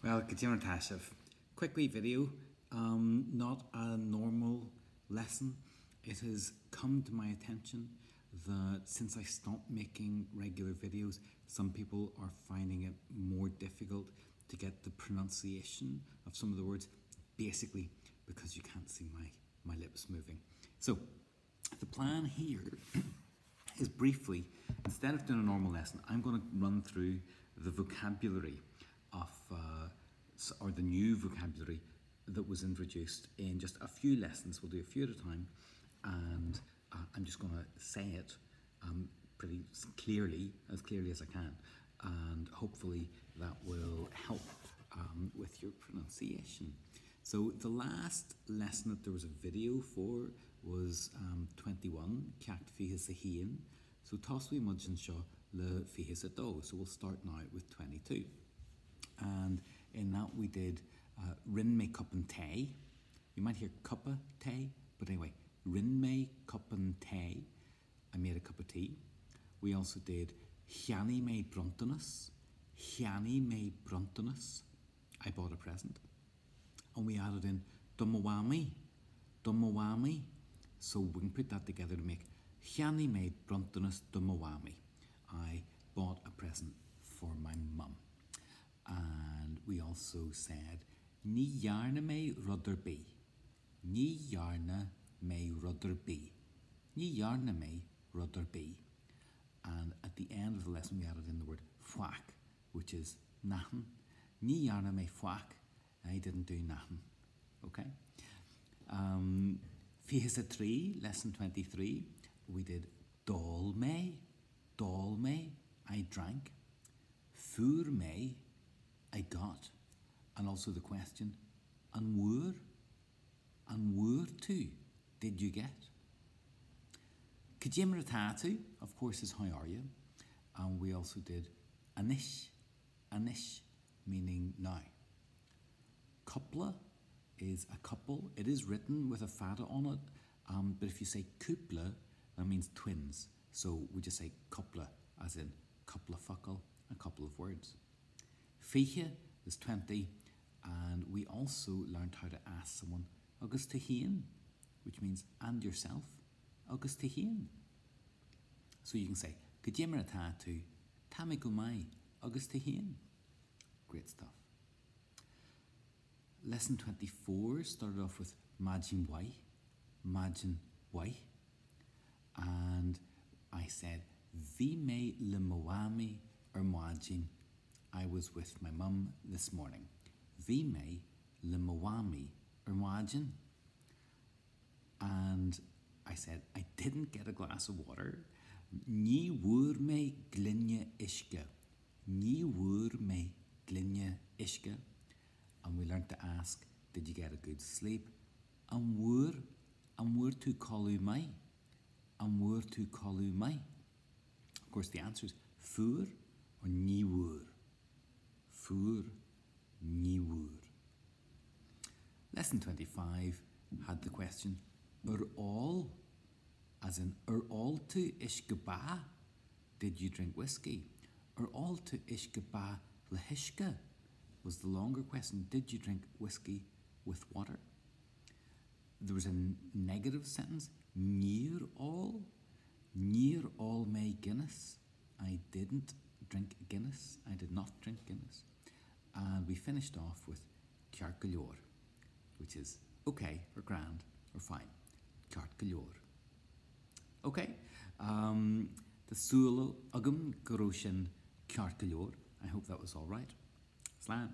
Well, Katina Tashev, quick wee video, not a normal lesson. It has come to my attention that since I stopped making regular videos, some people are finding it more difficult to get the pronunciation of some of the words, basically because you can't see my lips moving. So the plan here is briefly, instead of doing a normal lesson, I'm going to run through the vocabulary of, or the new vocabulary that was introduced in just a few lessons. We'll do a few at a time, and I'm just going to say it pretty clearly as I can, and hopefully that will help with your pronunciation. So the last lesson that there was a video for was 21, Ceacht Fichas a Haon. So Toswi Mudgeon Shaw Le Fichas a Do. So we'll start now with 22. And in that we did Rin me cup and tay. You might hear cuppa tay, but anyway, Rin me cup and tay. I made a cup of tea. We also did Hiani me Brontonus. Hiani me Brontonus. I bought a present. And we added in Dumawami. Dumawami. So we can put that together to make Hiani me Brontonus Dumawami. I bought a present for my mum. And we also said Ni yarna me rudder be. Ni yarna me rudder be. Ni yarna me rudder be. And at the end of the lesson we added in the word fwack, which is nahan. Ni yarna me fwack. I didn't do nahan. Okay? Fichas a Tree, lesson 23, we did Dol me, I drank. Fur me, I got. And also the question, and where to did you get? Kajimra Tatu, of course, is how are you? And we also did anish, meaning now. Coupla is a couple. It is written with a fada on it, but if you say kupla, that means twins. So we just say coupla, as in couple of fuckle, a couple of words. Fiche is 20, and we also learned how to ask someone agus tahien, which means and yourself, agus tahien. So you can say Kajimra Tatu, Tamigumai, agus tahien. Great stuff. Lesson 24 started off with Majin Wai, and I said Vi me le moami Majin. I was with my mum this morning. Vi me le moami Majin. And I said I didn't get a glass of water. Ni wur me glinje ishke. Ni wur me glinje ishke. And we learned to ask, did you get a good sleep? And where to kalu mai? And where to kalu mai? Of course, the answer is fur or ni wur. Fur, ni wur. Lesson 25 had the question, all, as in, all to ishkeba, did you drink whiskey? All to ishkeba lehishka was the longer question. Did you drink whiskey with water? There was a negative sentence. Near all may Guinness. I didn't drink Guinness. I did not drink Guinness. And we finished off with Ceart go leor, which is okay or grand or fine. Ceart go leor. Okay. The Súil agam go raibh sin Ceart go leor. I hope that was all right. Slán.